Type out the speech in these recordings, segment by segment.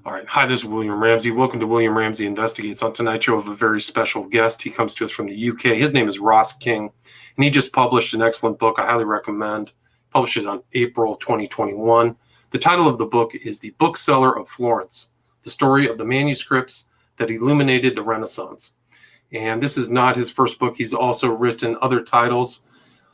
All right. Hi, this is William Ramsey. Welcome to William Ramsey Investigates. On tonight's show, I have a very special guest. He comes to us from the UK. His name is Ross King, and he just published an excellent book I highly recommend. Published it on April 2021. The title of the book is The Bookseller of Florence, the story of the manuscripts that illuminated the Renaissance. And this is not his first book. He's also written other titles.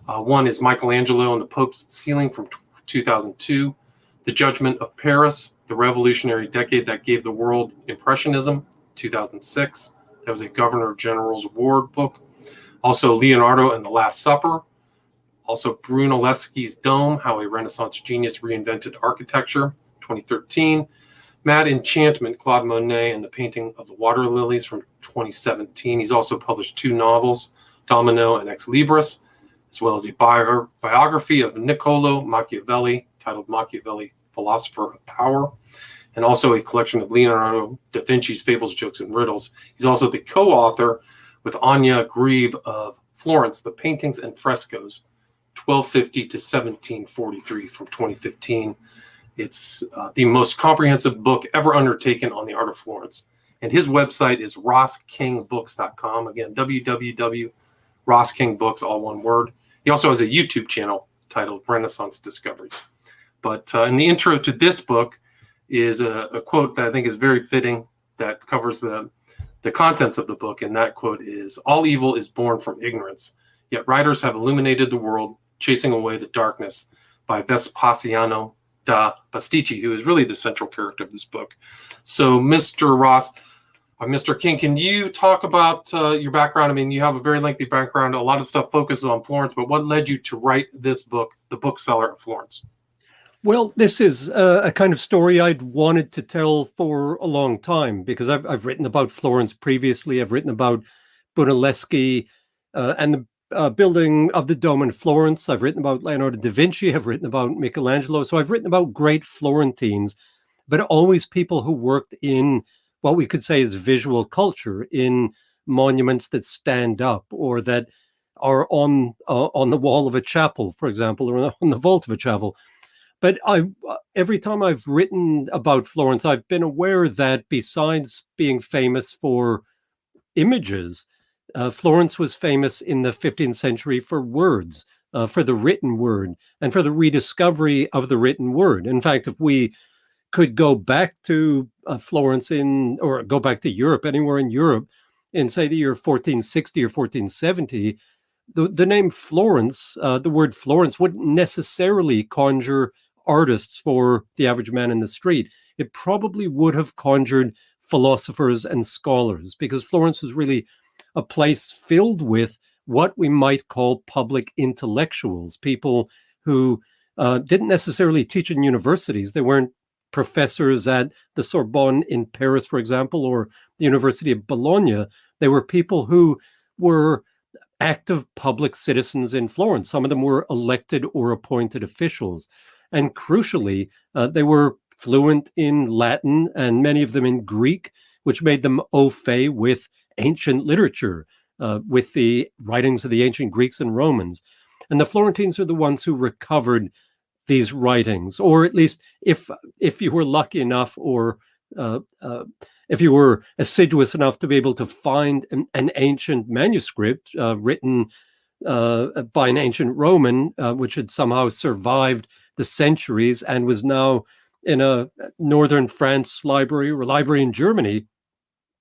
One is Michelangelo and the Pope's Ceiling from 2002, The Judgment of Paris, the revolutionary decade that gave the world Impressionism, 2006. That was a Governor General's Award book. Also, Leonardo and the Last Supper. Also, Brunelleschi's Dome, How a Renaissance Genius Reinvented Architecture, 2013. Mad Enchantment, Claude Monet and the Painting of the Water Lilies from 2017. He's also published two novels, Domino and Ex Libris, as well as a biography of Niccolo Machiavelli, titled Machiavelli, Philosopher of Power, and also a collection of Leonardo da Vinci's Fables, Jokes, and Riddles. He's also the co-author with Anya Grieve of Florence, The Paintings and Frescoes, 1250 to 1743 from 2015. It's the most comprehensive book ever undertaken on the art of Florence. And his website is roskingbooks.com. Again, www.roskingbooks, all one word. He also has a YouTube channel titled Renaissance Discoveries. But in the intro to this book is a quote that I think is very fitting that covers the contents of the book. And that quote is, "All evil is born from ignorance, yet writers have illuminated the world, chasing away the darkness," by Vespasiano da Pasticci, who is really the central character of this book. So, Mr. Ross, Mr. King, can you talk about your background? I mean, you have a very lengthy background. A lot of stuff focuses on Florence, but what led you to write this book, The Bookseller of Florence? Well, this is a kind of story I'd wanted to tell for a long time, because I've written about Florence previously. I've written about Brunelleschi and the building of the Dome in Florence. I've written about Leonardo da Vinci. I've written about Michelangelo. So I've written about great Florentines, but always people who worked in what we could say is visual culture, in monuments that stand up or that are on the wall of a chapel, for example, or on the vault of a chapel. But every time I've written about Florence, I've been aware that besides being famous for images, Florence was famous in the 15th century for words, for the written word, and for the rediscovery of the written word. In fact, if we could go back to Florence or go back to Europe, anywhere in Europe, in say the year 1460 or 1470, the name Florence, the word Florence, wouldn't necessarily conjure artists for the average man in the street. It probably would have conjured philosophers and scholars, because Florence was really a place filled with what we might call public intellectuals, people who didn't necessarily teach in universities. They weren't professors at the Sorbonne in Paris, for example, or the University of Bologna. They were people who were active public citizens in Florence. Some of them were elected or appointed officials. And crucially, they were fluent in Latin and many of them in Greek, which made them au fait with ancient literature, with the writings of the ancient Greeks and Romans. And the Florentines are the ones who recovered these writings, or at least if you were lucky enough, or if you were assiduous enough to be able to find an ancient manuscript written by an ancient Roman, which had somehow survived the centuries and was now in a northern France library or library in Germany,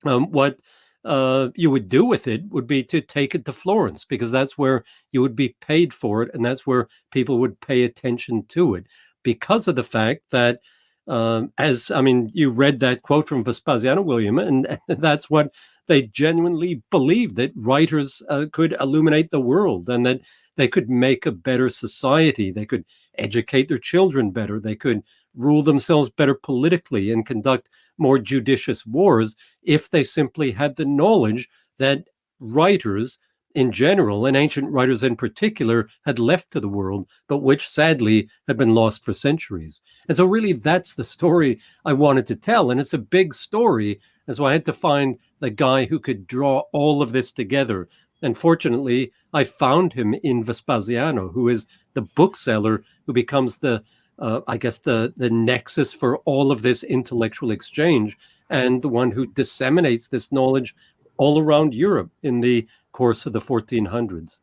what you would do with it would be to take it to Florence, because that's where you would be paid for it, and that's where people would pay attention to it, because of the fact that, you read that quote from Vespasiano, William, and that's what they genuinely believed, that writers could illuminate the world, and that they could make a better society. They could educate their children better. They could rule themselves better politically and conduct more judicious wars if they simply had the knowledge that writers in general, and ancient writers in particular, had left to the world, but which sadly had been lost for centuries. And so really that's the story I wanted to tell. And it's a big story. And so I had to find the guy who could draw all of this together. And fortunately, I found him in Vespasiano, who is the bookseller who becomes the I guess, the nexus for all of this intellectual exchange, and the one who disseminates this knowledge all around Europe in the course of the 1400s.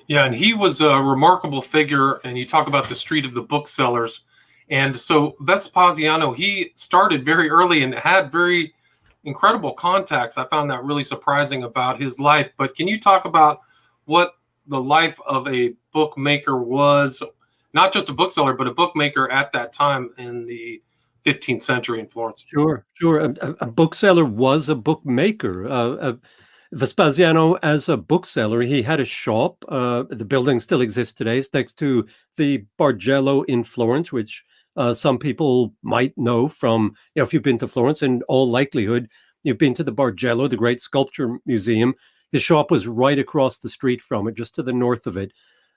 Yeah, and he was a remarkable figure. And you talk about the street of the booksellers. And so Vespasiano, he started very early and had very incredible contacts. I found that really surprising about his life. But can you talk about what the life of a bookmaker was, not just a bookseller, but a bookmaker at that time in the 15th century in Florence? Sure, sure. A bookseller was a bookmaker. Vespasiano, as a bookseller, he had a shop. The building still exists today. It's next to the Bargello in Florence, which some people might know from, if you've been to Florence, in all likelihood, you've been to the Bargello, the great sculpture museum. His shop was right across the street from it, just to the north of it.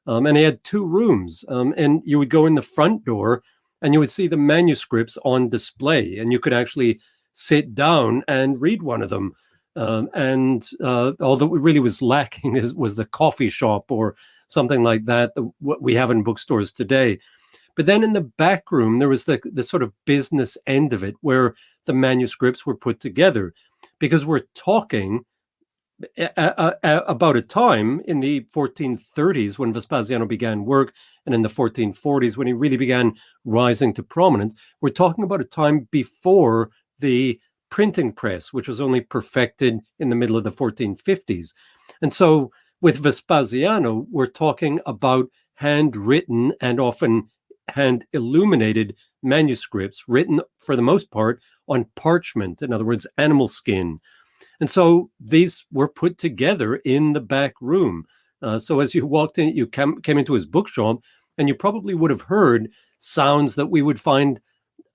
And he had two rooms. And you would go in the front door and you would see the manuscripts on display, and you could actually sit down and read one of them. Although it really was lacking was the coffee shop or something like that, what we have in bookstores today. But then in the back room, there was the sort of business end of it where the manuscripts were put together, because we're talking about a time in the 1430s when Vespasiano began work, and in the 1440s when he really began rising to prominence. We're talking about a time before the printing press, which was only perfected in the middle of the 1450s. And so with Vespasiano, we're talking about handwritten and often hand illuminated manuscripts written for the most part on parchment, in other words, animal skin. And so these were put together in the back room. So as you walked in, you came into his bookshop, and you probably would have heard sounds that we would find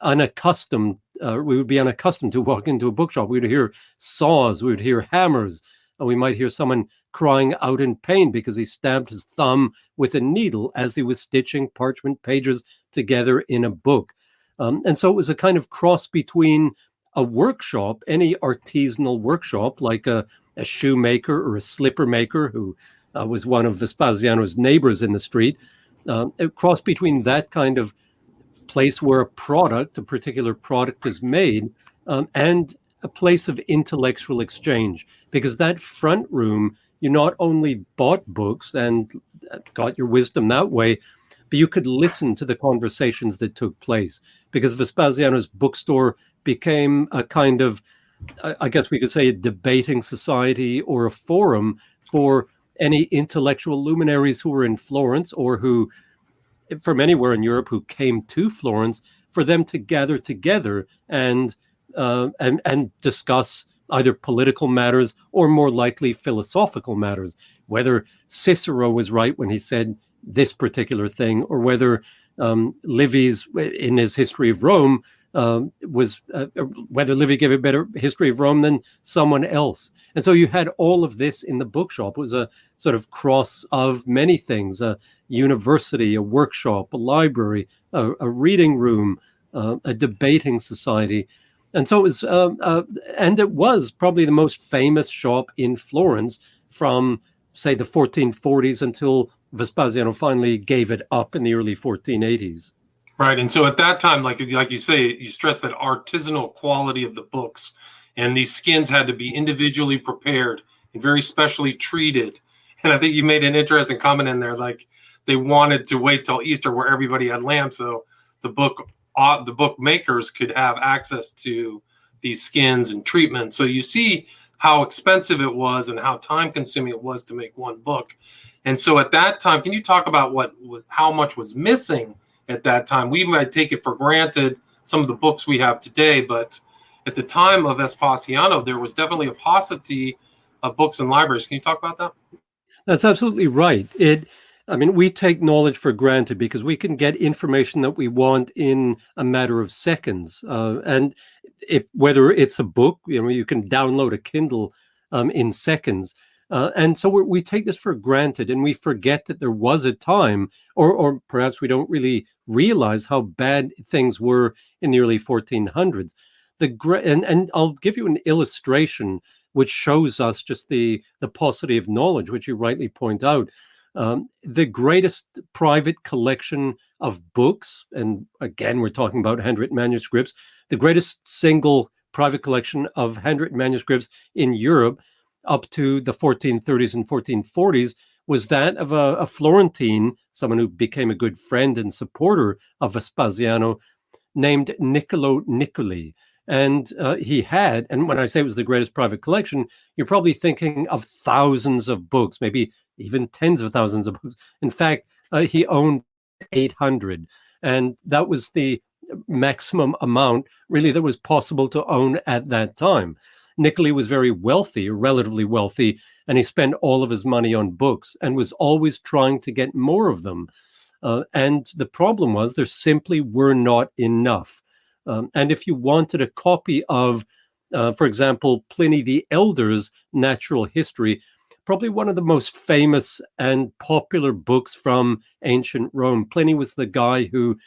unaccustomed. We would be unaccustomed to walk into a bookshop. We would hear saws, we would hear hammers, and we might hear someone crying out in pain because he stabbed his thumb with a needle as he was stitching parchment pages together in a book. And so it was a kind of cross between a workshop, any artisanal workshop, like a shoemaker or a slipper maker who was one of Vespasiano's neighbors in the street, a cross between that kind of place where a particular product is made, and a place of intellectual exchange. Because that front room, you not only bought books and got your wisdom that way, but you could listen to the conversations that took place. Because Vespasiano's bookstore became a kind of, I guess we could say, a debating society or a forum for any intellectual luminaries who were in Florence, or who, from anywhere in Europe, who came to Florence, for them to gather together and discuss either political matters or, more likely, philosophical matters. Whether Cicero was right when he said this particular thing, or whether Livy's, in his History of Rome, whether Livy gave a better history of Rome than someone else. And so you had all of this in the bookshop. It was a sort of cross of many things: a university, a workshop, a library, a reading room, a debating society. And so it was, and it was probably the most famous shop in Florence from, say, the 1440s until Vespasiano finally gave it up in the early 1480s. Right. And so at that time, like you say, you stress that artisanal quality of the books, and these skins had to be individually prepared and very specially treated. And I think you made an interesting comment in there, like they wanted to wait till Easter where everybody had lamb, so the bookmakers could have access to these skins and treatments. So you see how expensive it was and how time consuming it was to make one book. And so at that time, can you talk about how much was missing at that time? We might take it for granted, some of the books we have today, but at the time of Vespasiano, there was definitely a paucity of books in libraries. Can you talk about that? That's absolutely right. We take knowledge for granted because we can get information that we want in a matter of seconds. And whether it's a book, you can download a Kindle in seconds. And so we take this for granted, and we forget that there was a time, or perhaps we don't really realize how bad things were in the early 1400s. And I'll give you an illustration which shows us just the paucity of knowledge, which you rightly point out. The greatest private collection of books, and again, we're talking about handwritten manuscripts, the greatest single private collection of handwritten manuscripts in Europe up to the 1430s and 1440s was that of a Florentine, someone who became a good friend and supporter of Vespasiano, named Niccolo Niccoli. And he had, and when I say it was the greatest private collection, you're probably thinking of thousands of books, maybe even tens of thousands of books. In fact, he owned 800, and that was the maximum amount really that was possible to own at that time. Niccoli was very wealthy, relatively wealthy, and he spent all of his money on books and was always trying to get more of them. And the problem was there simply were not enough. And if you wanted a copy of, for example, Pliny the Elder's Natural History, probably one of the most famous and popular books from ancient Rome. Pliny was the guy who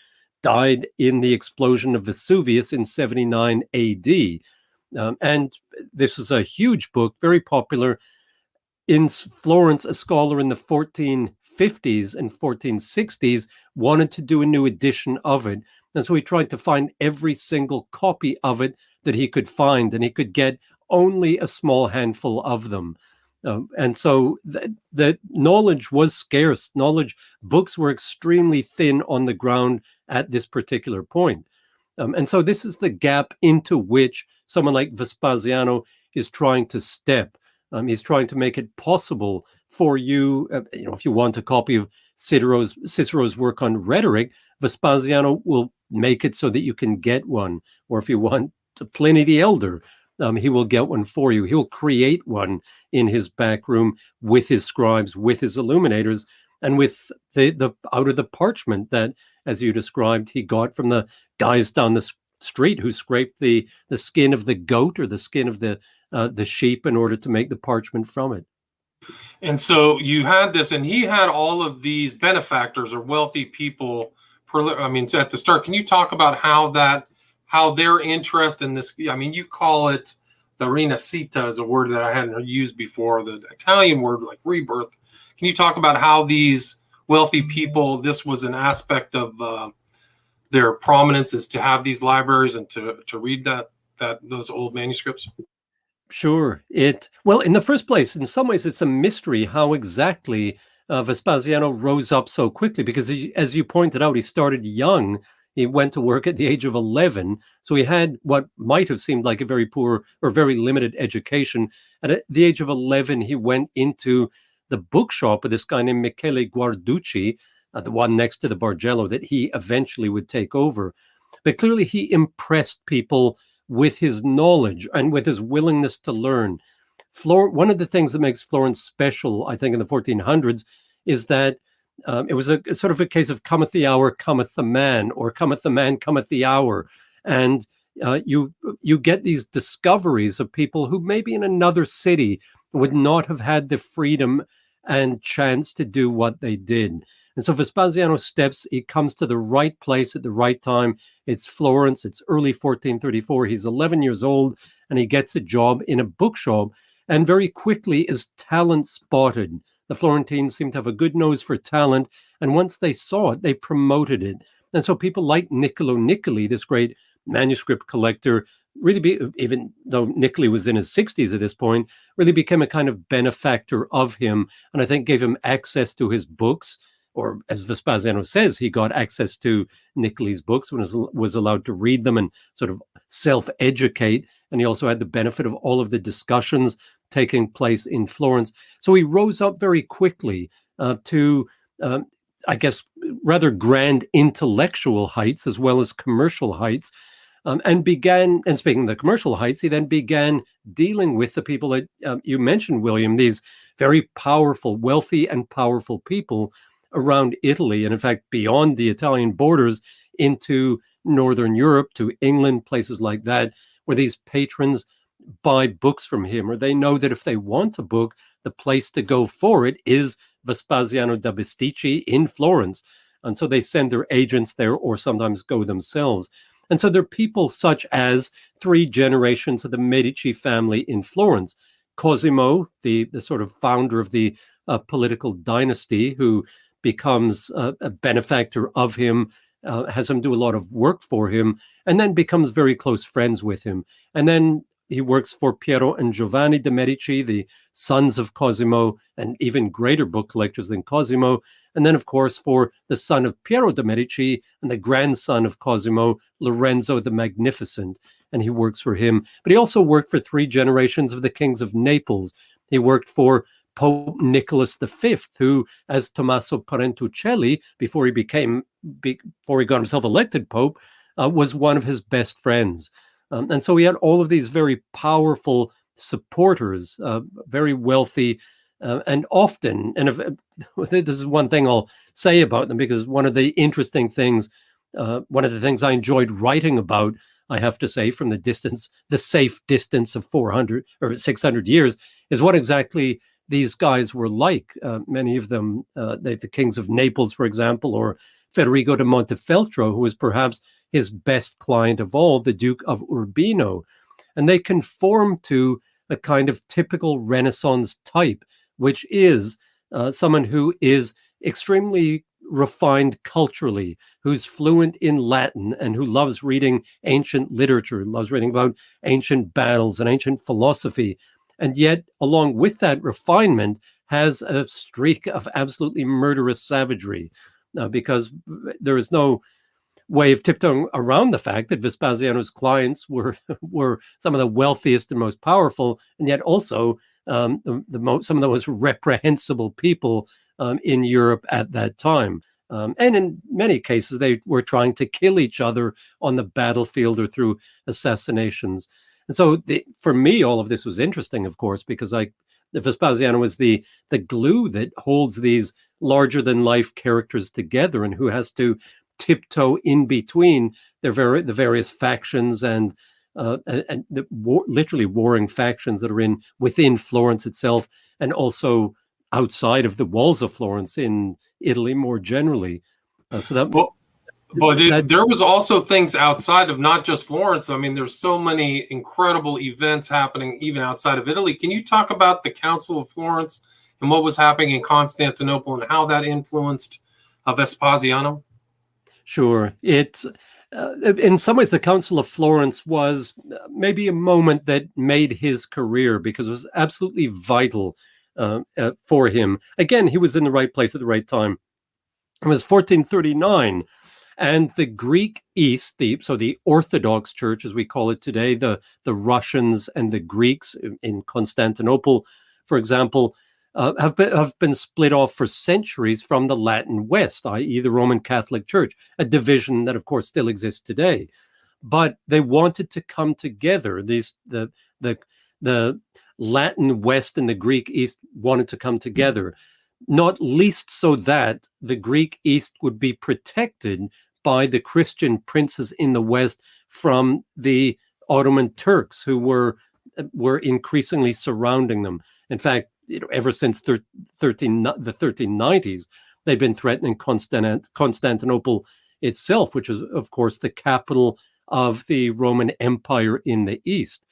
died in the explosion of Vesuvius in 79 AD. And this was a huge book, very popular. In Florence, a scholar in the 1450s and 1460s wanted to do a new edition of it. And so he tried to find every single copy of it that he could find, and he could get only a small handful of them. And so the knowledge was scarce. Books were extremely thin on the ground at this particular point. And so this is the gap into which someone like Vespasiano is trying to step. He's trying to make it possible for you, if you want a copy of Cicero's work on rhetoric, Vespasiano will make it so that you can get one. Or if you want Pliny the Elder, he will get one for you. He'll create one in his back room with his scribes, with his illuminators, and with the out of the parchment that, as you described, he got from the guys down the street who scraped the skin of the goat or the skin of the sheep in order to make the parchment from it. And so you had this, and he had all of these benefactors or wealthy people. At the start, can you talk about how their interest in this? I mean, you call it the rinascita is a word that I hadn't used before, the Italian word like rebirth. Can you talk about how these wealthy people, this was an aspect of their prominence is to have these libraries and to read those old manuscripts? Sure. Well, in the first place, in some ways, it's a mystery how exactly Vespasiano rose up so quickly, because as you pointed out, he started young. He went to work at the age of 11. So he had what might have seemed like a very poor or very limited education. And at the age of 11, he went into the bookshop of this guy named Michele Guarducci, the one next to the Bargello that he eventually would take over. But clearly he impressed people with his knowledge and with his willingness to learn. One of the things that makes Florence special, I think, in the 1400s is that it was a sort of a case of cometh the hour, cometh the man, or cometh the man, cometh the hour. And you get these discoveries of people who maybe in another city would not have had the freedom and chance to do what they did. And so Vespasiano he comes to the right place at the right time. It's Florence, it's early 1434. He's 11 years old, and he gets a job in a bookshop, and very quickly is talent spotted. The Florentines seem to have a good nose for talent, and once they saw it, they promoted it. And so people like Niccolo Niccoli, this great manuscript collector, even though Niccoli was in his 60s at this point, really became a kind of benefactor of him, and I think gave him access to his books. Or as Vespasiano says, he got access to Niccoli's books and was allowed to read them and sort of self-educate. And he also had the benefit of all of the discussions taking place in Florence. So he rose up very quickly to, I guess, rather grand intellectual heights as well as commercial heights. And speaking of the commercial heights, he then began dealing with the people that you mentioned, William, these very powerful, wealthy and powerful people around Italy, and in fact, beyond the Italian borders into Northern Europe, to England, places like that, where these patrons buy books from him, or they know that if they want a book, the place to go for it is Vespasiano da Bisticci in Florence. And so they send their agents there or sometimes go themselves. And so there are people such as 3 generations of the Medici family in Florence. Cosimo, the sort of founder of the political dynasty who becomes a benefactor of him, has him do a lot of work for him, and then becomes very close friends with him. And then he works for Piero and Giovanni de' Medici, the sons of Cosimo, and even greater book collectors than Cosimo. And then, of course, for the son of Piero de' Medici and the grandson of Cosimo, Lorenzo the Magnificent. And he works for him. But he also worked for 3 generations of the kings of Naples. He worked for Pope Nicholas V, who, as Tommaso Parentuccelli, before he got himself elected Pope, was one of his best friends. And so he had all of these very powerful supporters, very wealthy, and often, and this is one thing I'll say about them, because one of the interesting things, one of the things I enjoyed writing about, I have to say, from the safe distance of 400 or 600 years, is what exactly these guys were like. Many of them, the kings of Naples, for example, or Federico de Montefeltro, who was perhaps his best client of all, the Duke of Urbino. And they conform to a kind of typical Renaissance type, which is someone who is extremely refined culturally, who's fluent in Latin, and who loves reading ancient literature, loves reading about ancient battles and ancient philosophy. And yet, along with that refinement, has a streak of absolutely murderous savagery, because there is no way of tiptoeing around the fact that Vespasiano's clients were some of the wealthiest and most powerful, and yet also some of the most reprehensible people in Europe at that time. And in many cases, they were trying to kill each other on the battlefield or through assassinations. And so, for me, all of this was interesting, of course, because Vespasiano was the glue that holds these larger-than-life characters together, and who has to tiptoe in between the various factions and literally warring factions that are within Florence itself, and also outside of the walls of Florence in Italy more generally. There was also things outside of not just Florence. I mean, there's so many incredible events happening even outside of Italy. Can you talk about the Council of Florence and what was happening in Constantinople and how that influenced Vespasiano? Sure. In some ways, the Council of Florence was maybe a moment that made his career, because it was absolutely vital for him. Again, he was in the right place at the right time. It was 1439, and the Greek East, the Orthodox Church, as we call it today, the Russians and the Greeks in Constantinople, for example, have been split off for centuries from the Latin West, i.e. the Roman Catholic Church, a division that, of course, still exists today. But they wanted to come together. The Latin West and the Greek East wanted to come together, not least so that the Greek East would be protected by the Christian princes in the West from the Ottoman Turks, who were increasingly surrounding them. In fact, ever since the 1390s, they've been threatening Constantinople itself, which is, of course, the capital of the Roman Empire in the East.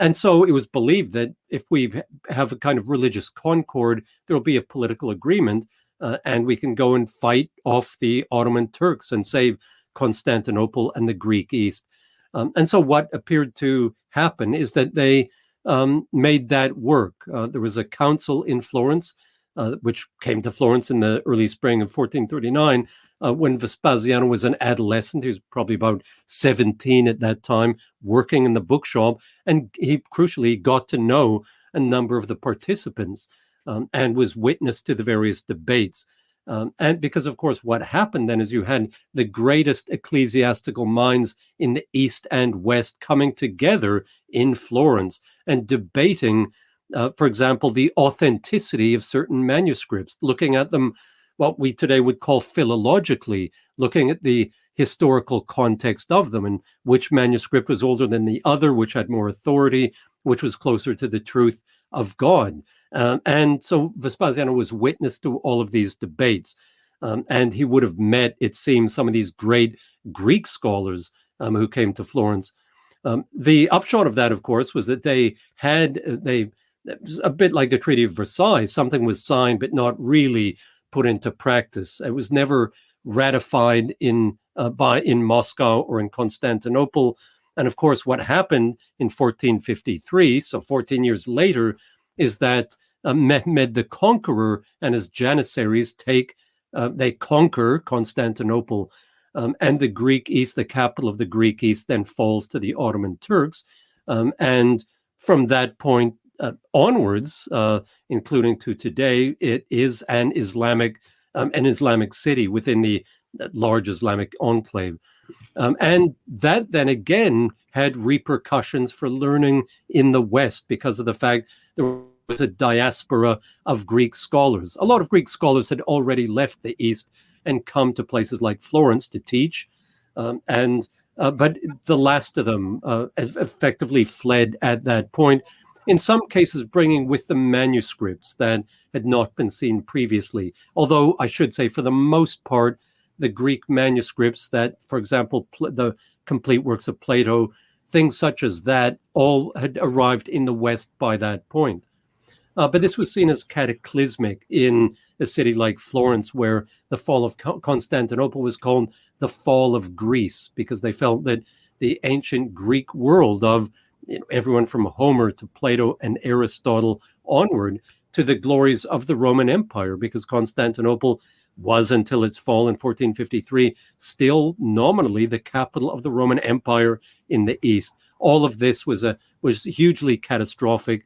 And so it was believed that if we have a kind of religious concord, there will be a political agreement, and we can go and fight off the Ottoman Turks and save Constantinople and the Greek East. And so what appeared to happen is that they made that work. There was a council in Florence, which came to Florence in the early spring of 1439, when Vespasiano was an adolescent. He was probably about 17 at that time, working in the bookshop, and he crucially got to know a number of the participants and was witness to the various debates. And because, of course, what happened then is you had the greatest ecclesiastical minds in the East and West coming together in Florence and debating, for example, the authenticity of certain manuscripts, looking at them, what we today would call philologically, looking at the historical context of them and which manuscript was older than the other, which had more authority, which was closer to the truth of God. And so Vespasiano was witness to all of these debates. And he would have met, it seems, some of these great Greek scholars who came to Florence. The upshot of that, of course, was that they it was a bit like the Treaty of Versailles. Something was signed, but not really put into practice. It was never ratified in Moscow or in Constantinople. And of course, what happened in 1453, so 14 years later, is that Mehmed the Conqueror and his Janissaries they conquer Constantinople, and the Greek East, the capital of the Greek East, then falls to the Ottoman Turks. And from that point onwards, including to today, it is an Islamic city within the large Islamic enclave. And that then again had repercussions for learning in the West because of the fact there was a diaspora of Greek scholars. A lot of Greek scholars had already left the East and come to places like Florence to teach. But the last of them effectively fled at that point, in some cases bringing with them manuscripts that had not been seen previously. Although I should say, for the most part, the Greek manuscripts that, for example, the complete works of Plato, things such as that, all had arrived in the West by that point. But this was seen as cataclysmic in a city like Florence, where the fall of Constantinople was called the fall of Greece, because they felt that the ancient Greek world of everyone from Homer to Plato and Aristotle onward to the glories of the Roman Empire, because Constantinople was, until its fall in 1453, still nominally the capital of the Roman Empire in the East. All of this was hugely catastrophic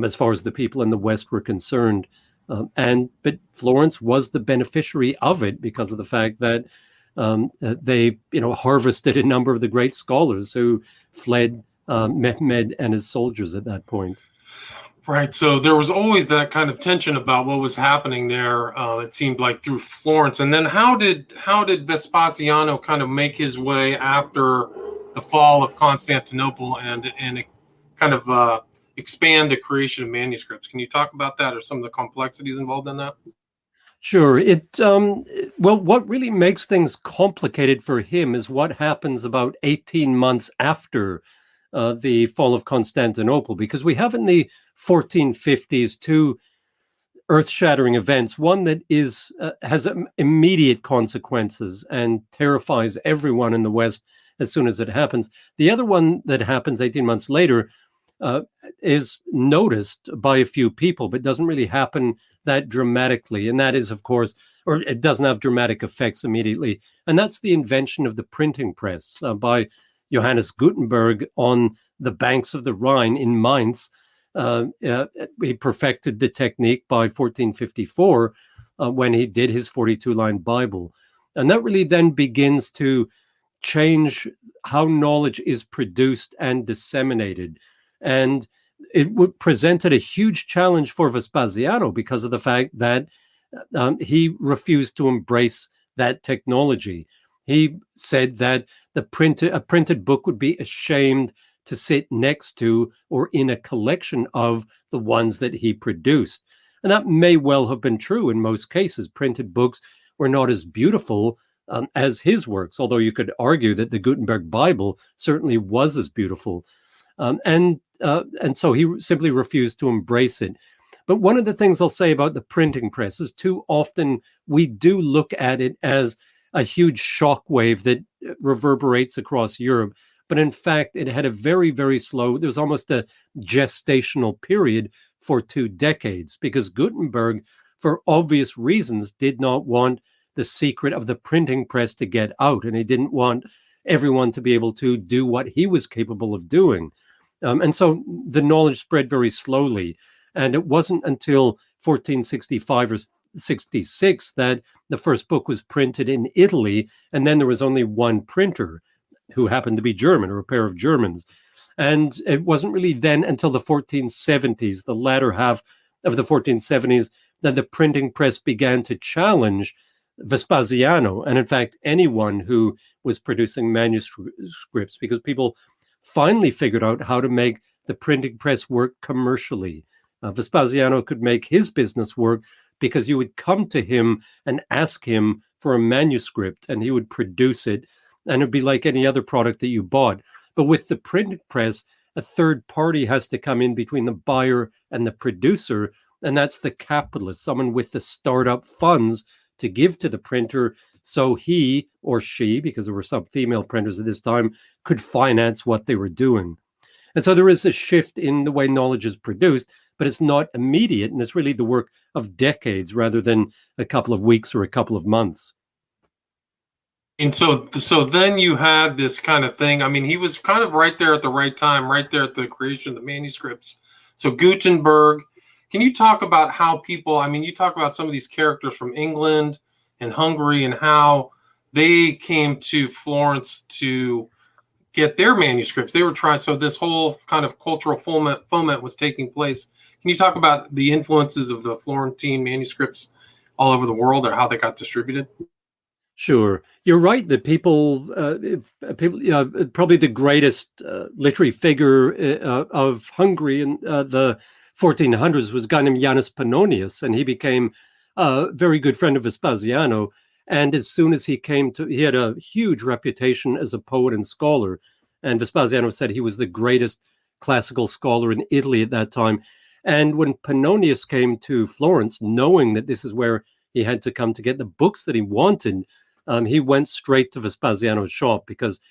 as far as the people in the West were concerned. But Florence was the beneficiary of it because of the fact that they harvested a number of the great scholars who fled Mehmed and his soldiers at that point. Right. So there was always that kind of tension about what was happening there. It seemed like through Florence. And then how did Vespasiano kind of make his way after the fall of Constantinople and kind of expand the creation of manuscripts? Can you talk about that or some of the complexities involved in that? Sure. What really makes things complicated for him is what happens about 18 months after the fall of Constantinople, because we have in the 1450s two earth-shattering events. One that has immediate consequences and terrifies everyone in the West as soon as it happens. The other one that happens 18 months later is noticed by a few people, but doesn't really happen that dramatically. And that is, of course, or it doesn't have dramatic effects immediately. And that's the invention of the printing press by Johannes Gutenberg on the banks of the Rhine in Mainz. He perfected the technique by 1454 when he did his 42-line Bible. And that really then begins to change how knowledge is produced and disseminated. And it presented a huge challenge for Vespasiano because of the fact that he refused to embrace that technology. He said that a printed book would be ashamed to sit next to or in a collection of the ones that he produced. And that may well have been true in most cases. Printed books were not as beautiful as his works, although you could argue that the Gutenberg Bible certainly was as beautiful. And so he simply refused to embrace it. But one of the things I'll say about the printing press is too often we do look at it as a huge shockwave that reverberates across Europe. But in fact, it had a very, very slow, there was almost a gestational period for 2 decades, because Gutenberg, for obvious reasons, did not want the secret of the printing press to get out. And he didn't want everyone to be able to do what he was capable of doing. And so the knowledge spread very slowly. And it wasn't until 1465 or 66 that the first book was printed in Italy. And then there was only one printer who happened to be German, or a pair of Germans. And it wasn't really then until the 1470s, the latter half of the 1470s, that the printing press began to challenge Vespasiano, and in fact, anyone who was producing manuscripts, because people finally figured out how to make the printing press work commercially. Vespasiano could make his business work because you would come to him and ask him for a manuscript, and he would produce it, and it'd be like any other product that you bought. But with the printing press, a third party has to come in between the buyer and the producer, and that's the capitalist, someone with the startup funds to give to the printer so he or she, because there were some female printers at this time, could finance what they were doing. And so there is a shift in the way knowledge is produced, but it's not immediate, and it's really the work of decades rather than a couple of weeks or a couple of months. And so then you had this kind of thing. I mean, he was kind of right there at the right time, right there at the creation of the manuscripts. So Gutenberg, can you talk about how people, I mean, you talk about some of these characters from England and Hungary and how they came to Florence to get their manuscripts. They were trying, so this whole kind of cultural foment was taking place. Can you talk about the influences of the Florentine manuscripts all over the world, or how they got distributed? Sure, you're right that people, probably the greatest literary figure of Hungary in the 1400s was a guy named Janus Pannonius, and he became a very good friend of Vespasiano. And as soon as he had a huge reputation as a poet and scholar. And Vespasiano said he was the greatest classical scholar in Italy at that time. And when Pannonius came to Florence, knowing that this is where he had to come to get the books that he wanted, he went straight to Vespasiano's shop because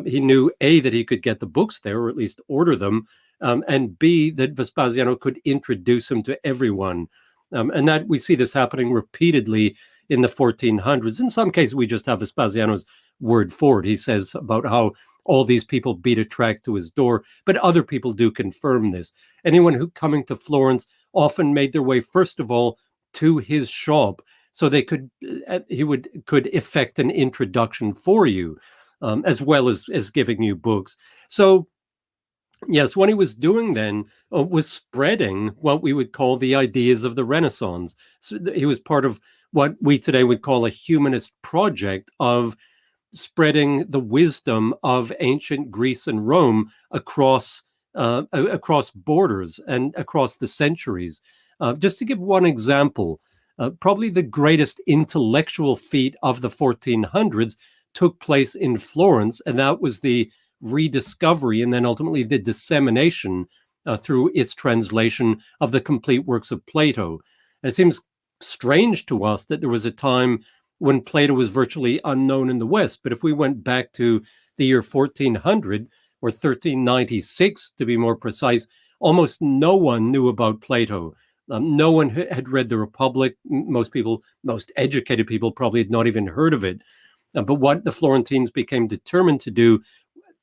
he knew, A, that he could get the books there, or at least order them, and B, that Vespasiano could introduce him to everyone. And that we see this happening repeatedly in the 1400s. In some cases, we just have Vespasiano's word for it. He says about how all these people beat a track to his door, but other people do confirm this. Anyone who coming to Florence often made their way, first of all, to his shop, so they could effect an introduction for you, as well as giving you books. So yes, what he was doing then was spreading what we would call the ideas of the Renaissance. So he was part of what we today would call a humanist project of spreading the wisdom of ancient Greece and Rome across borders and across the centuries. Just to give one example, probably the greatest intellectual feat of the 1400s took place in Florence, and that was the rediscovery and then ultimately the dissemination through its translation of the complete works of Plato. And it seems strange to us that there was a time when Plato was virtually unknown in the West. But if we went back to the year 1400 or 1396, to be more precise, almost no one knew about Plato. No one had read the Republic. Most educated people probably had not even heard of it. But what the Florentines became determined to do,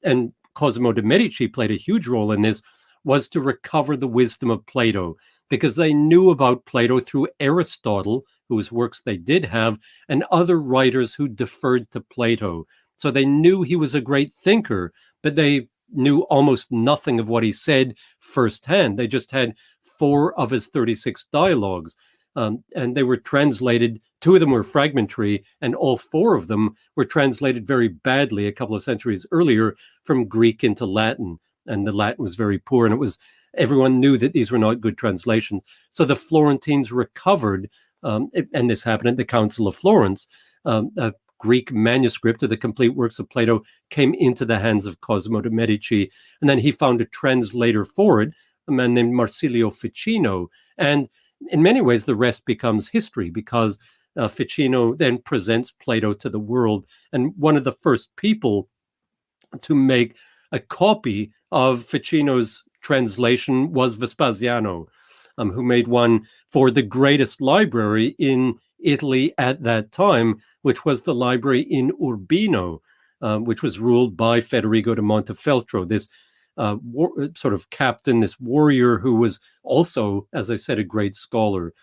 and Cosimo de' Medici played a huge role in this, was to recover the wisdom of Plato, because they knew about Plato through Aristotle, whose works they did have, and other writers who deferred to Plato. So they knew he was a great thinker, but they knew almost nothing of what he said firsthand. They just had 4 of his 36 dialogues, and they were translated. 2 of them were fragmentary, and all 4 of them were translated very badly a couple of centuries earlier from Greek into Latin. And the Latin was very poor, and everyone knew that these were not good translations. So the Florentines recovered, and this happened at the Council of Florence. A Greek manuscript of the complete works of Plato came into the hands of Cosimo de' Medici, and then he found a translator for it, a man named Marsilio Ficino. And in many ways, the rest becomes history, because Ficino then presents Plato to the world. And one of the first people to make a copy of Ficino's translation was Vespasiano, who made one for the greatest library in Italy at that time, which was the library in Urbino, which was ruled by Federigo da Montefeltro, this sort of captain, this warrior who was also, as I said, a great scholar.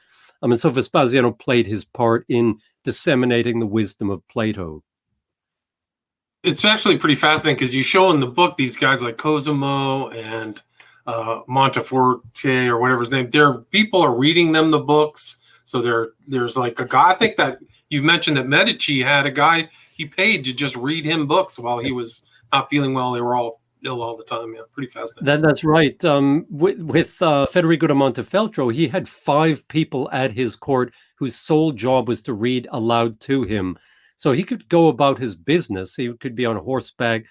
And so Vespasiano played his part in disseminating the wisdom of Plato. It's actually pretty fascinating because you show in the book these guys like Cosimo and Monteforte, or whatever his name. People are reading them the books. So there's like a guy. I think that you mentioned that Medici had a guy he paid to just read him books while he was not feeling well. They were all ill all the time. Yeah, pretty fascinating. That's right. With Federigo da Montefeltro, he had 5 people at his court whose sole job was to read aloud to him. So he could go about his business. He could be on horseback,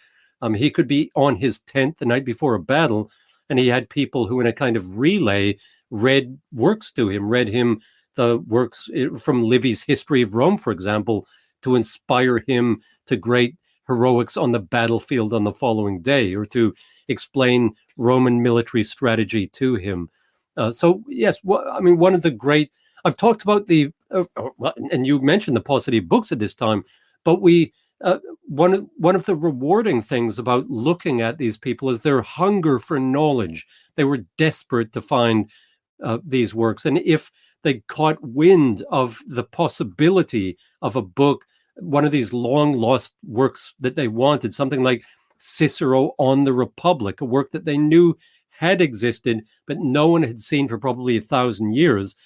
He could be on his tent the night before a battle, and he had people who, in a kind of relay, read works to him, read him the works from Livy's History of Rome, for example, to inspire him to great heroics on the battlefield on the following day, or to explain Roman military strategy to him. So yes, I mean, one of the great, I've talked about and you mentioned the paucity of books at this time, but one of the rewarding things about looking at these people is their hunger for knowledge. They were desperate to find these works, and if they caught wind of the possibility of a book, one of these long lost works that they wanted, something like Cicero on the Republic, a work that they knew had existed, but no one had seen for probably 1,000 years.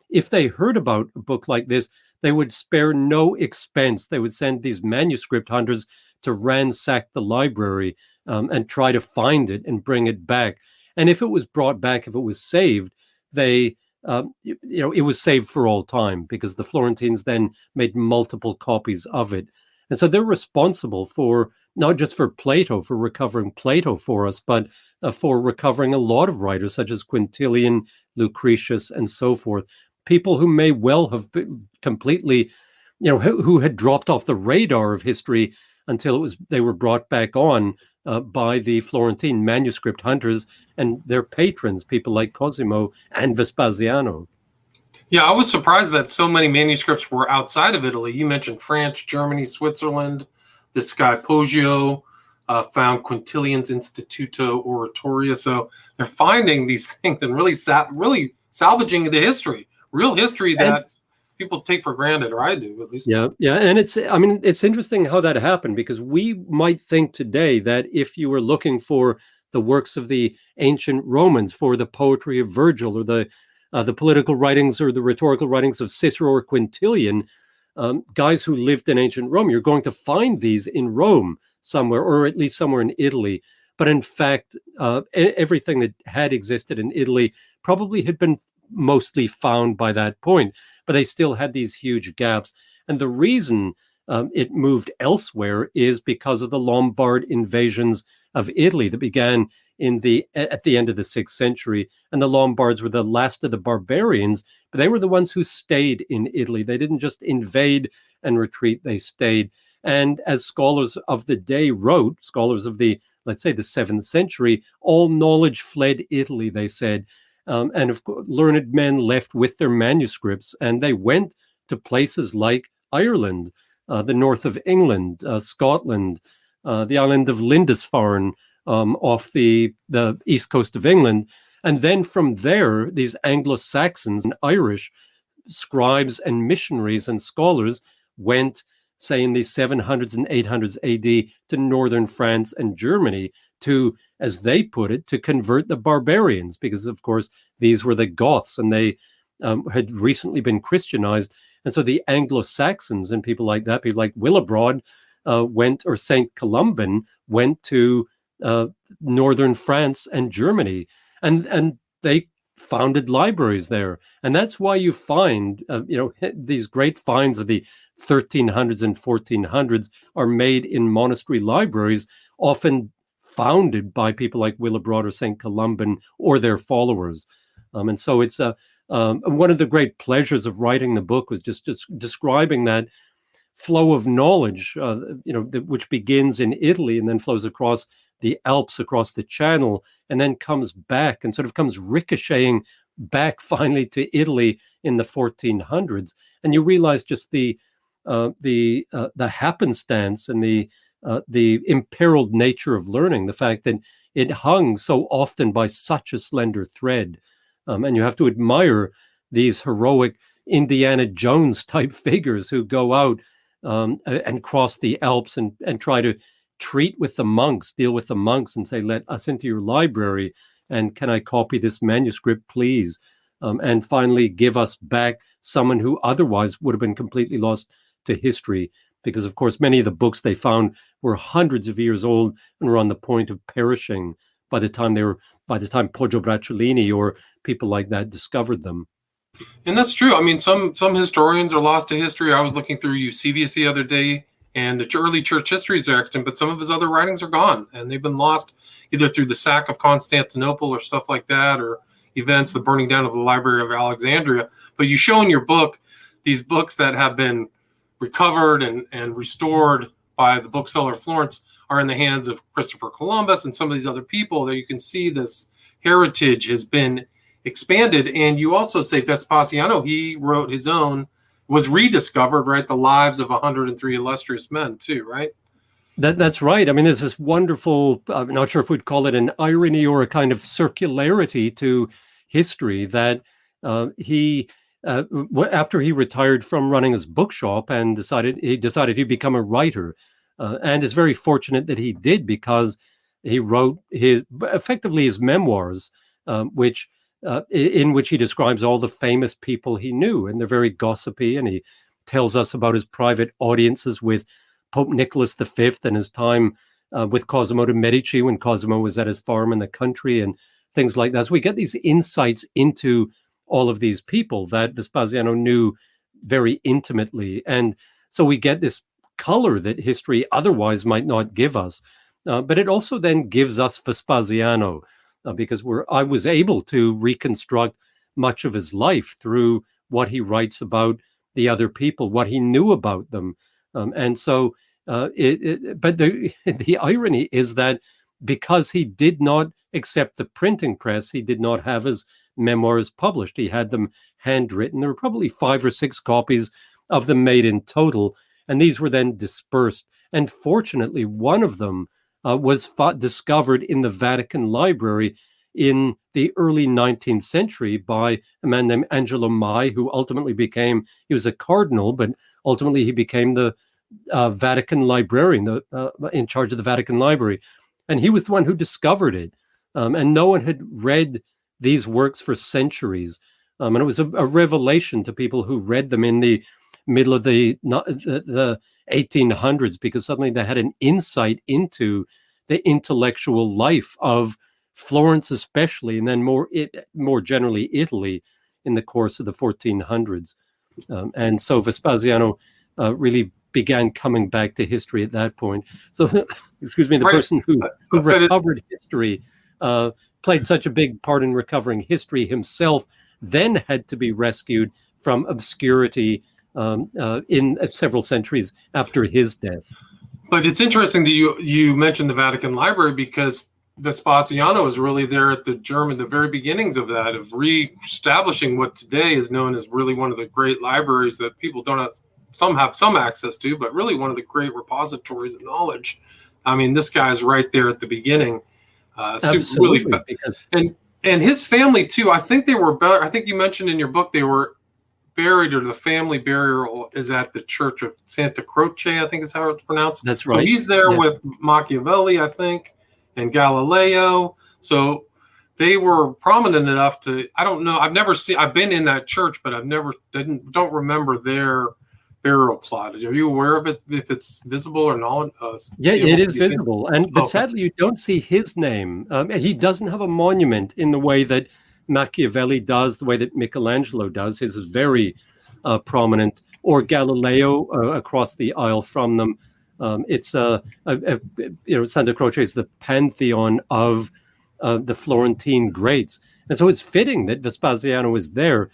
If they heard about a book like this, they would spare no expense. They would send these manuscript hunters to ransack the library and try to find it and bring it back. And if it was brought back, if it was saved, it was saved for all time, because the Florentines then made multiple copies of it. And so they're responsible for, not just for Plato, for recovering Plato for us, but for recovering a lot of writers such as Quintilian, Lucretius, and so forth. People who may well have been completely, who had dropped off the radar of history until they were brought back on by the Florentine manuscript hunters and their patrons, people like Cosimo and Vespasiano. Yeah, I was surprised that so many manuscripts were outside of Italy. You mentioned France, Germany, Switzerland. This guy Poggio found Quintilian's Instituto Oratoria. So they're finding these things and really salvaging the history, real history that people take for granted, or I do at least. Yeah. And it's interesting how that happened, because we might think today that if you were looking for the works of the ancient Romans, for the poetry of Virgil, or the political writings or the rhetorical writings of Cicero or Quintilian, guys who lived in ancient Rome, you're going to find these in Rome somewhere, or at least somewhere in Italy. But in fact, everything that had existed in Italy probably had been mostly found by that point, but they still had these huge gaps. And the reason it moved elsewhere is because of the Lombard invasions of Italy that began at the end of the 6th century. And the Lombards were the last of the barbarians, but they were the ones who stayed in Italy. They didn't just invade and retreat, they stayed. And as scholars of the day wrote, scholars of let's say the 7th century, all knowledge fled Italy, they said. And of course, learned men left with their manuscripts, and they went to places like Ireland, the north of England, Scotland, the island of Lindisfarne, off the east coast of England. And then from there, these Anglo-Saxons and Irish scribes and missionaries and scholars went, say, in the 700s and 800s AD to northern France and Germany to, as they put it, to convert the barbarians, because, of course, these were the Goths, and they had recently been Christianized. And so the Anglo-Saxons and people like that, people like Willibrord or St. Columban went to northern France and Germany, and they founded libraries there. And that's why you find, these great finds of the 1300s and 1400s are made in monastery libraries, often founded by people like Willibrord or St. Columban or their followers. And so it's one of the great pleasures of writing the book was just describing that flow of knowledge, which begins in Italy and then flows across the Alps, across the Channel, and then comes back and sort of comes ricocheting back finally to Italy in the 1400s. And you realize just the happenstance and the imperiled nature of learning, the fact that it hung so often by such a slender thread. And you have to admire these heroic Indiana Jones type figures who go out and cross the Alps and try to deal with the monks and say, let us into your library, and can I copy this manuscript, please? And finally give us back someone who otherwise would have been completely lost to history, because, of course, many of the books they found were hundreds of years old and were on the point of perishing by the time Poggio Bracciolini or people like that discovered them. And that's true. I mean, some historians are lost to history. I was looking through Eusebius the other day, and the early church histories are extant, but some of his other writings are gone, and they've been lost either through the sack of Constantinople or stuff like that, or events, the burning down of the Library of Alexandria. But you show in your book these books that have been recovered and restored by the Bookseller of Florence are in the hands of Christopher Columbus and some of these other people, that you can see this heritage has been expanded. And you also say Vespasiano, he wrote his own, was rediscovered, right? The lives of 103 illustrious men too, right? That's right. I mean, there's this wonderful, I'm not sure if we'd call it an irony or a kind of circularity to history, that after he retired from running his bookshop and decided he'd become a writer, and is very fortunate that he did, because he wrote effectively his memoirs, which in which he describes all the famous people he knew, and they're very gossipy, and he tells us about his private audiences with Pope Nicholas V and his time with Cosimo de' Medici when Cosimo was at his farm in the country and things like that. So we get these insights into all of these people that Vespasiano knew very intimately. And so we get this color that history otherwise might not give us. But it also then gives us Vespasiano, because I was able to reconstruct much of his life through what he writes about the other people, what he knew about them. And so, but the irony is that because he did not accept the printing press, he did not have his memoirs published. He had them handwritten. There were probably 5 or 6 copies of them made in total, and these were then dispersed. And fortunately, one of them was discovered in the Vatican Library in the early 19th century by a man named Angelo Mai, who ultimately he was a cardinal, but ultimately he became the Vatican librarian, in charge of the Vatican Library. And he was the one who discovered it. And no one had read these works for centuries. And it was a revelation to people who read them in the middle of the 1800s, because suddenly they had an insight into the intellectual life of Florence especially, and then more generally Italy in the course of the 1400s. And so Vespasiano really began coming back to history at that point. So, excuse me, the person who recovered history, played such a big part in recovering history himself, then had to be rescued from obscurity in several centuries after his death. But it's interesting that you mentioned the Vatican Library, because Vespasiano was really there at the very beginnings of that, of reestablishing what today is known as really one of the great libraries that people don't have. Some have some access to, but really one of the great repositories of knowledge. I mean, this guy's right there at the beginning. Absolutely. Really, and his family too. I think they were. I think you mentioned in your book they were buried, or the family burial is at the Church of Santa Croce, I think is how it's pronounced. That's right. So he's there with Machiavelli, I think, and Galileo. So they were prominent enough to. I don't know. I've been in that church, but don't remember their burial plot. Are you aware of it, if it's visible or not? Yeah, it is visible. But sadly, you don't see his name. He doesn't have a monument in the way that Machiavelli does, the way that Michelangelo does. His is very prominent, or Galileo across the aisle from them. It's Santa Croce is the pantheon of the Florentine greats, and so it's fitting that Vespasiano is there.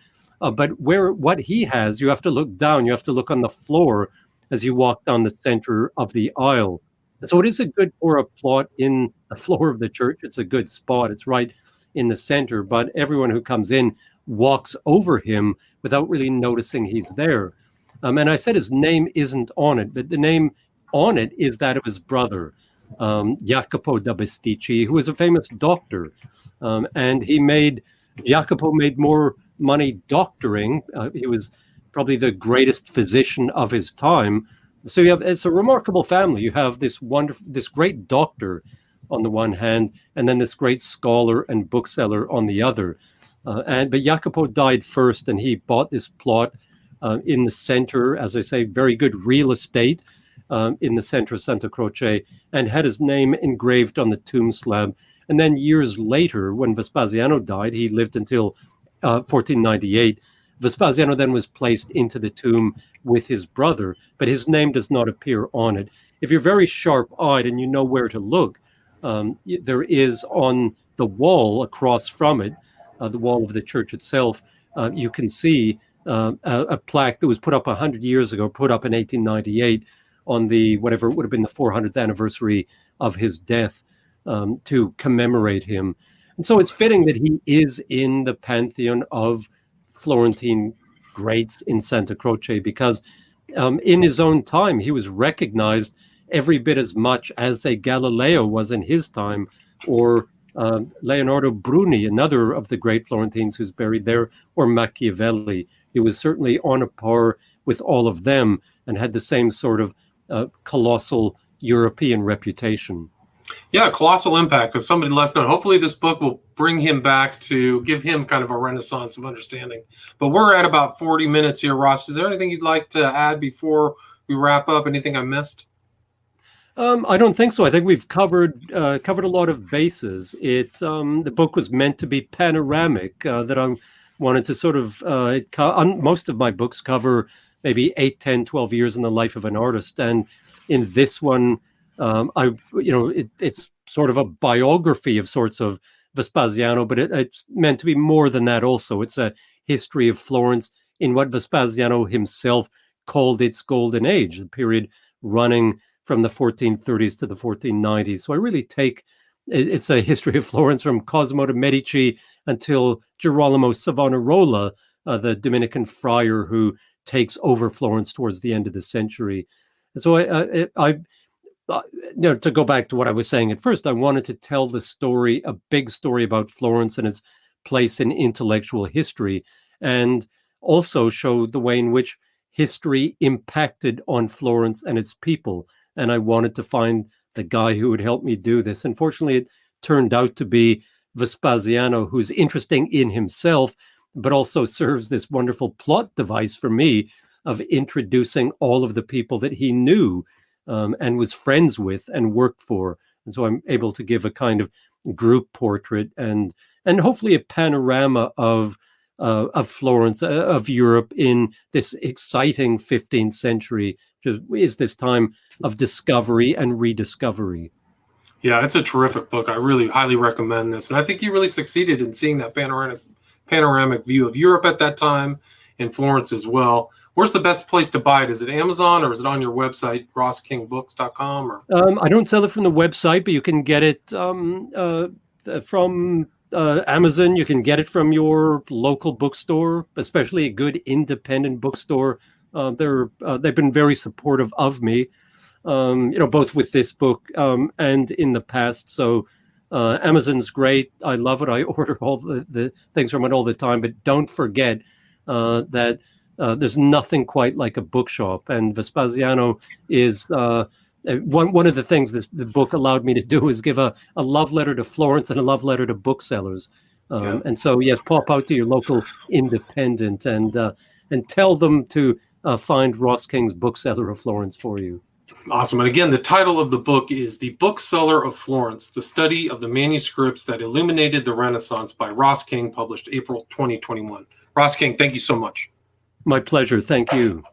But what he has, you have to look down. You have to look on the floor as you walk down the center of the aisle. And so it is for a plot in the floor of the church. It's a good spot. It's right in the center. But everyone who comes in walks over him without really noticing he's there. And I said his name isn't on it, but the name on it is that of his brother, Jacopo da Besticci, who was a famous doctor. And Jacopo made more money doctoring. He was probably the greatest physician of his time. So it's a remarkable family. You have this great doctor on the one hand, and then this great scholar and bookseller on the other. But Jacopo died first, and he bought this plot in the center, as I say, very good real estate in the center of Santa Croce, and had his name engraved on the tomb slab. And then years later, when Vespasiano died, he lived until 1498. Vespasiano then was placed into the tomb with his brother, but his name does not appear on it. If you're very sharp-eyed and you know where to look, there is on the wall across from it, the wall of the church itself, you can see a plaque that was put up 100 years ago, put up in 1898 on the, whatever it would have been, the 400th anniversary of his death, to commemorate him. And so it's fitting that he is in the pantheon of Florentine greats in Santa Croce, because in his own time, he was recognized every bit as much as a Galileo was in his time, or Leonardo Bruni, another of the great Florentines who's buried there, or Machiavelli. He was certainly on a par with all of them and had the same sort of colossal European reputation. Yeah, colossal impact of somebody less known. Hopefully this book will bring him back to give him kind of a renaissance of understanding. But we're at about 40 minutes here, Ross. Is there anything you'd like to add before we wrap up? Anything I missed? I don't think so. I think we've covered a lot of bases. The book was meant to be panoramic, that I wanted to sort of, most of my books cover maybe 8, 10, 12 years in the life of an artist. And in this one, it's sort of a biography of sorts of Vespasiano, but it's meant to be more than that also. It's a history of Florence in what Vespasiano himself called its golden age, the period running from the 1430s to the 1490s. So I really it's a history of Florence from Cosimo de' Medici until Girolamo Savonarola, the Dominican friar who takes over Florence towards the end of the century. And so to go back to what I was saying at first, I wanted to tell the story, a big story about Florence and its place in intellectual history, and also show the way in which history impacted on Florence and its people. And I wanted to find the guy who would help me do this. Unfortunately, it turned out to be Vespasiano, who's interesting in himself, but also serves this wonderful plot device for me of introducing all of the people that he knew and was friends with and worked for. And so I'm able to give a kind of group portrait and hopefully a panorama of Florence, of Europe in this exciting 15th century, which is this time of discovery and rediscovery. Yeah, it's a terrific book. I really highly recommend this. And I think you really succeeded in seeing that panoramic view of Europe at that time, and Florence as well. Where's the best place to buy it? Is it Amazon, or is it on your website, roskingbooks.com? Or I don't sell it from the website, but you can get it from Amazon. You can get it from your local bookstore, especially a good independent bookstore. They've been very supportive of me, both with this book and in the past. So Amazon's great. I love it. I order all the things from it all the time. But don't forget that there's nothing quite like a bookshop. And Vespasiano is one of the things the book allowed me to do is give a love letter to Florence and a love letter to booksellers. And so, yes, pop out to your local independent and tell them to find Ross King's Bookseller of Florence for you. Awesome. And again, the title of the book is The Bookseller of Florence, The Study of the Manuscripts That Illuminated the Renaissance by Ross King, published April 2021. Ross King, thank you so much. My pleasure. Thank you.